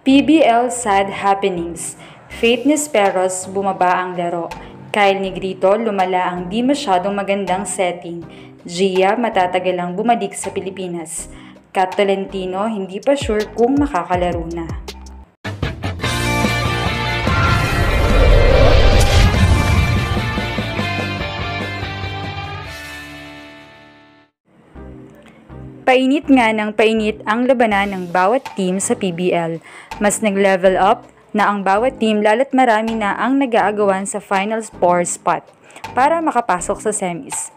PBL Sad Happenings. Faith Nisperos bumaba ang laro. Kyle Negrito lumala ang di masyadong magandang setting. Gia matatagal ang bumalik sa Pilipinas. Kat Tolentino hindi pa sure kung makakalaro na. Painit nga ng painit ang labanan ng bawat team sa PBL. Mas nag-level up na ang bawat team lalo't marami na ang nag-aagawan sa Final 4 spot para makapasok sa semis.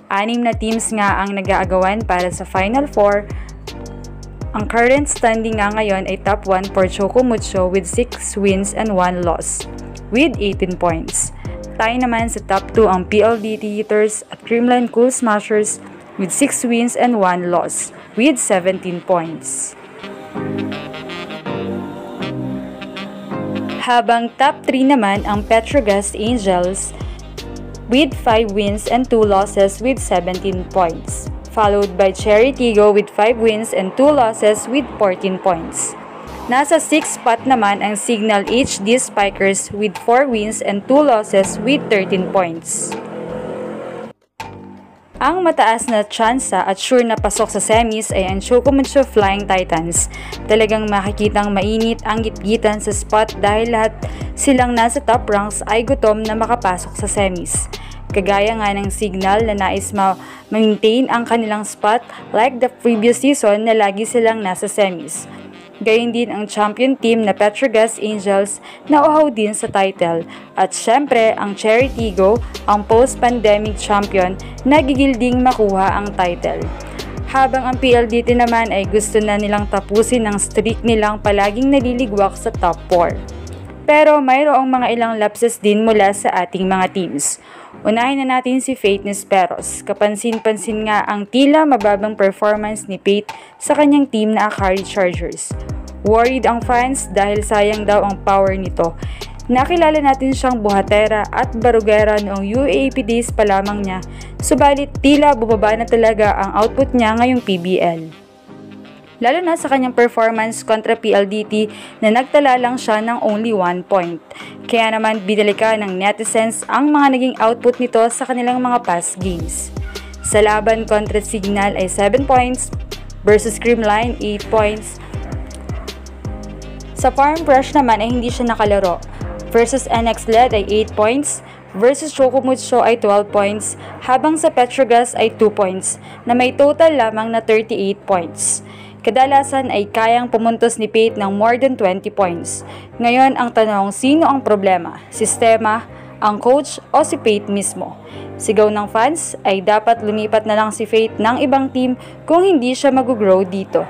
6 na teams nga ang nag-aagawan para sa Final 4. Ang current standing nga ngayon ay top 1 for Choco Mucho with 6 wins and 1 loss with 18 points. Tayo naman sa top 2 ang PLDT Eaters at Creamline Cool Smashers with 6 wins and 1 loss with 17 points. Habang top 3 naman ang Petrogas Angels with 5 wins and 2 losses with 17 points, followed by Cherry Tigo with 5 wins and 2 losses with 14 points. Nasa 6th spot naman ang Signal HD Spikers with 4 wins and 2 losses with 13 points. Ang mataas na tsansa at sure na pasok sa semis ay ang Choco Mucho Flying Titans. Talagang makikitang mainit ang gitgitan sa spot dahil lahat silang nasa top ranks ay gutom na makapasok sa semis. Kagaya nga ng Signal na nais ma-maintain ang kanilang spot like the previous season na lagi silang nasa semis. Gayun din ang champion team na Petrogas Angels na uhaw din sa title. At syempre, ang Cherry Tigo, ang post-pandemic champion na gigilding makuha ang title. Habang ang PLDT naman ay gusto na nilang tapusin ang streak nilang palaging naliligwak sa top 4. Pero mayroong mga ilang lapses din mula sa ating mga teams. Unahin na natin si Faith Nisperos. Kapansin-pansin nga ang tila mababang performance ni Faith sa kanyang team na Akari Chargers. Worried ang fans dahil sayang daw ang power nito. Nakilala natin siyang buhatera at barugera noong UAAP days pa lamang niya, subalit tila bumaba na talaga ang output niya ngayong PBL. Lalo na sa kanyang performance kontra PLDT na nagtala lang siya ng only 1 point. Kaya naman binalika ng netizens ang mga naging output nito sa kanilang mga past games. Sa laban kontra Signal ay 7 points versus Creamline 8 points. Sa Farm Brush naman ay hindi siya nakalaro. Versus NX LED ay 8 points, versus Choco Mucho ay 12 points, habang sa Petrogas ay 2 points, na may total lamang na 38 points. Kadalasan ay kayang pumuntos ni Faith ng more than 20 points. Ngayon ang tanong, sino ang problema? Sistema, ang coach o si Faith mismo? Sigaw ng fans ay dapat lumipat na lang si Faith ng ibang team kung hindi siya mag-grow dito.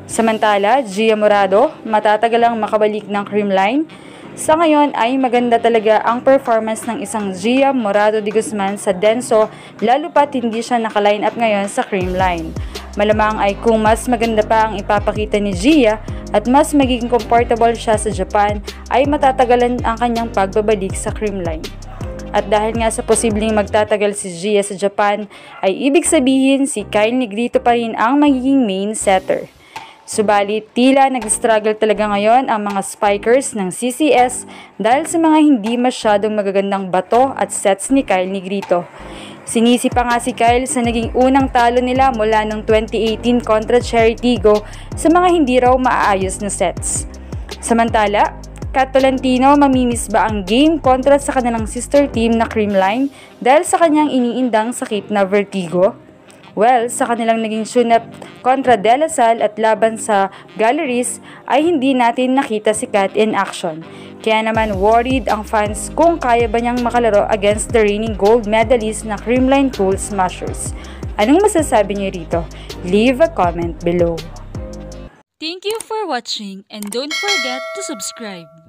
Samantala, Gia Morado matatagalang makabalik ng Creamline. Sa ngayon ay maganda talaga ang performance ng isang Gia Morado de Guzman sa Denso, lalo pat hindi siya naka-line up ngayon sa Creamline. Malamang ay kung mas maganda pa ang ipapakita ni Gia at mas magiging comfortable siya sa Japan, ay matatagalan ang kanyang pagbabalik sa Creamline. At dahil nga sa posibleng magtatagal si Gia sa Japan, ay ibig sabihin si Kyle Negrito pa rin ang magiging main setter. Subalit, tila nag-struggle talaga ngayon ang mga spikers ng CCS dahil sa mga hindi masyadong magagandang bato at sets ni Kyle Negrito. Sinisi pa nga si Kyle sa naging unang talo nila mula noong 2018 kontra Cherry Tigo sa mga hindi raw maaayos na sets. Samantala, Kat Tolentino mamimiss ba ang game kontra sa kanilang sister team na Creamline dahil sa kanyang iniindang sakit na vertigo? Well, sa kanilang naging sunap kontra De La Salle at laban sa Galleries ay hindi natin nakita si Kat in action. Kaya naman worried ang fans kung kaya ba niyang makalaro against the reigning gold medalist na Creamline Cool Smashers. Anong masasabi niyo rito? Leave a comment below. Thank you for watching and don't forget to subscribe.